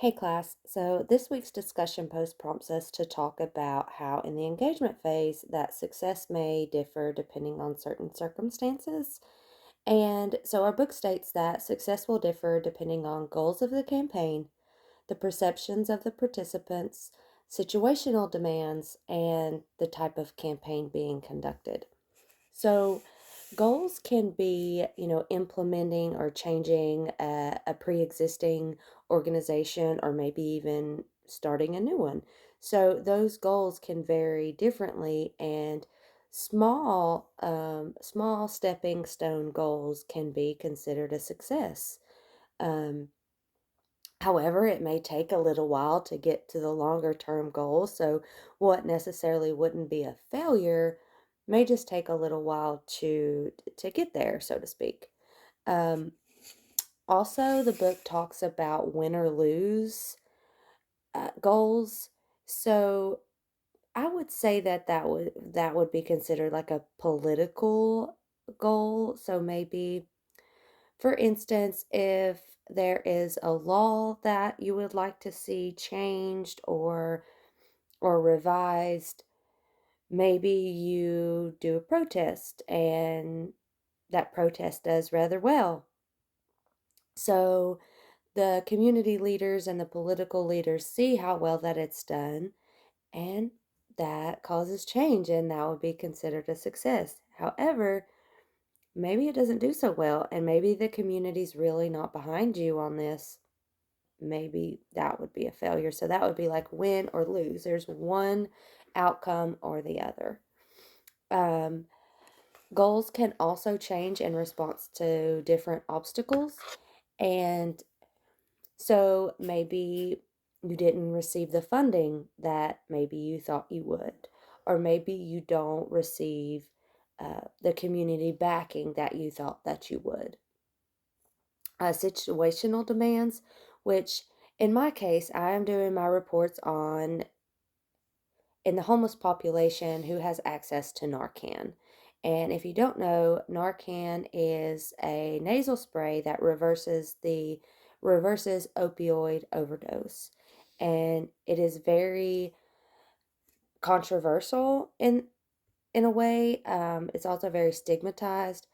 Hey class, so this week's discussion post prompts us to talk about how in the engagement phase that success may differ depending on certain circumstances. And so our book states that success will differ depending on goals of the campaign, the perceptions of the participants, situational demands, and the type of campaign being conducted. So, goals can be, implementing or changing a pre existing organization or maybe even starting a new one. So, those goals can vary differently, and small stepping stone goals can be considered a success. Um, However, it may take a little while to get to the longer term goal. So, what necessarily wouldn't be a failure may just take a little while to get there, so to speak. Um, Also, the book talks about win or lose goals. So, I would say that that would be considered like a political goal. So maybe, for instance, if there is a law that you would like to see changed or revised, maybe you do a protest and that protest does rather well. So the community leaders and the political leaders see how well that it's done, and that causes change, and that would be considered a success. However, maybe it doesn't do so well, and maybe the community's really not behind you on this. Maybe that would be a failure. So that would be like win or lose. There's one outcome or the other. Um, Goals can also change in response to different obstacles. And so maybe you didn't receive the funding that maybe you thought you would, or maybe you don't receive the community backing that you thought that you would. Situational demands, which in my case, I am doing my reports on in the homeless population who has access to Narcan. And if you don't know, Narcan is a nasal spray that reverses opioid overdose. And it is very controversial in a way. It's also very stigmatized.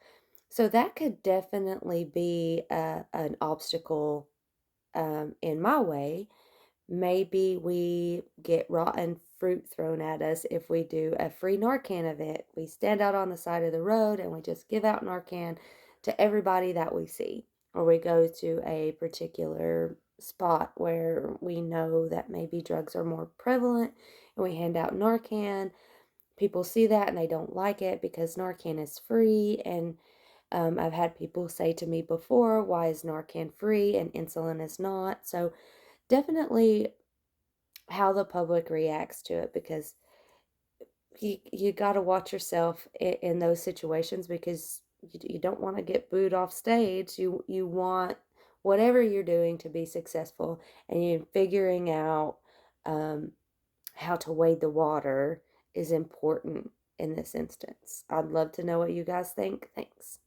So that could definitely be an obstacle in my way. Maybe we get rotten fruit thrown at us if we do a free Narcan event. We stand out on the side of the road and we just give out Narcan to everybody that we see. Or we go to a particular spot where we know that maybe drugs are more prevalent and we hand out Narcan. People see that and they don't like it because Narcan is free. And I've had people say to me before, why is Narcan free and insulin is not? So definitely how the public reacts to it, because you got to watch yourself in those situations, because you don't want to get booed off stage. You want whatever you're doing to be successful, and you figuring out um, how to wade the water is important in this instance. I'd love to know what you guys think. Thanks.